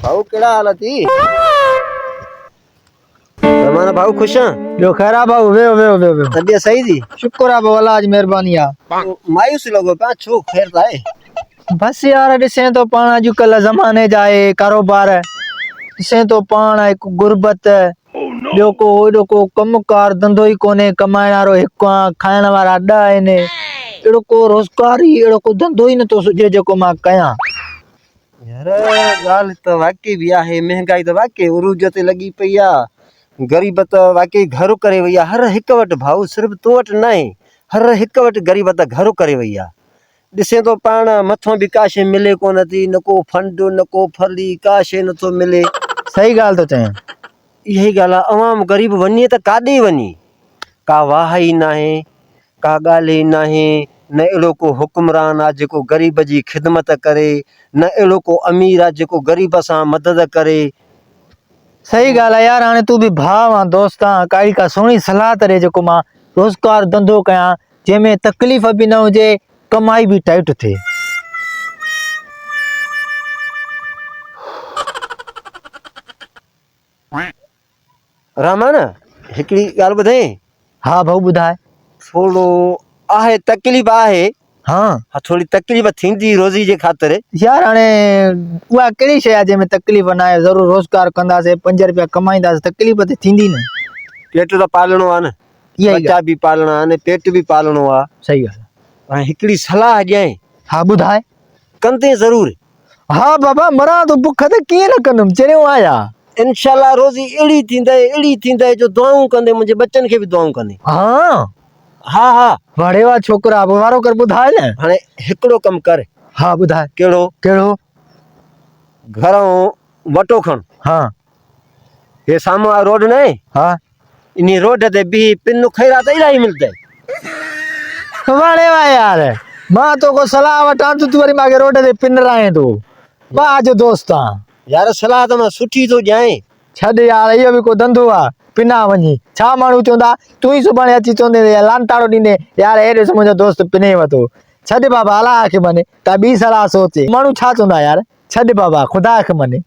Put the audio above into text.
भाऊ केड़ा हाल थी? हमारा भाऊ खुश हैं? जो खैरा भाऊ वे तबीयत सही थी? शुक्र है भाऊ अल्लाह जी मेहरबानी आ। तो मायूस लगो पिया छो खैर लाए? बस यार ॾिसे तो पाण अॼुकल्ह ज़माने जा आहे कारोबार ॾिसे तो पाण हिकु गुरबत ॿियो को एॾो को कमुकार धंधो ई कोन्हे कमाइण वारो हिकु आहे खाइण वारा 10 आहिनि अहिड़ो को रोज़गार ई अहिड़ो को धंधो ई नथो सुझे जेको मां कयां। यार ॻाल्हि त वाकई भी आहे महंगाई त वाकई उरूज ते लगी पई आहे गरीबत वाकई घरो करे वई आहे हर हिक वटि भाऊ सिर्फ़ तो वटि न आहे हर हिक वटि गरीबत घरो करे वई आहे। ॾिसे तो पाण मथों बि का शइ मिले कोन थी न को फंड न को फली का शइ नथो मिले। सही ॻाल्हि थो चएं यही ॻाल्हि आहे अवाम गरीब वञे त काॾे वञे का वाह ई नाहे का ॻाल्हि ई नाहे न अहिड़ो को हुक्मरान आहे जेको ग़रीब जी ख़िदमत करे न अहिड़ो को अमीर आहे जेको ग़रीब सां मदद करे। सही ॻाल्हि आहे यार हाणे तूं बि भाउ आहे दोस्त आहे काई का सुहिणी सलाह करे जेको मां रोज़गार धंधो कयां जंहिंमें तकलीफ़ बि न हुजे कमाई बि टाइट थिए। रहमान हिकिड़ी ॻाल्हि ॿुधाई? हा भाऊ ॿुधाए। थोड़ो आहे तकलीफ़ आहे हाँ थोड़ी तकलीफ़ थींदी रोज़ी जे ख़ातिर। यार हाणे उहा कहिड़ी शइ आहे जंहिंमें तकलीफ़ न आहे ज़रूरु रोज़गार कंदासीं 5 रुपया कमाईंदासीं तकलीफ़ त थींदी न। पेट त पालणो आहे न इहा ई बच्चा बि पालणा आहिनि पेट बि पालणो आहे। सही ॻाल्हि आहे। हाणे हिकिड़ी सलाह ॾियां हा ॿुधाए। कंदे ज़रूरु? हा बाबा मरां तो बुख त कीअं न कंदुमि चरियो आया। इंशाल्लाह रोज़ी अहिड़ी थींदे जो दुआऊं कंदे मुंहिंजे बच्चनि खे बि दुआऊं कंदे। हाँ हा हा वाड़े वाह छोकिरा वारो कर ॿुधाए न। हाणे हिकिड़ो कमु कर। हा ॿुधाए। कहिड़ो? कहिड़ो? घरों वटो खण हाँ हे साम्हूं वारो रोड न आहे हाँ इन रोड ते बीह पिन खैरा त इलाही मिलंदई। वाड़े वाह यार मां तो को सलाह वठां तू वरी मांखे रोड ते पिन राए तो वाह जो दोस्त आहे। यार सलाह त मां सुठी थो ॾियां। छॾ यार इहो बि को धंधो आहे पिना वञी छा माण्हू चवंदा तूं ई सुभाणे अची चवंदे लानताड़ो ॾींदे यार हे ॾिस मुंहिंजो दोस्त पिने वरितो। छॾ बाबा अलाह खे मने त ॿी सलाह सोचे माण्हू छा चवंदा यार छॾ बाबा ख़ुदा खे मने।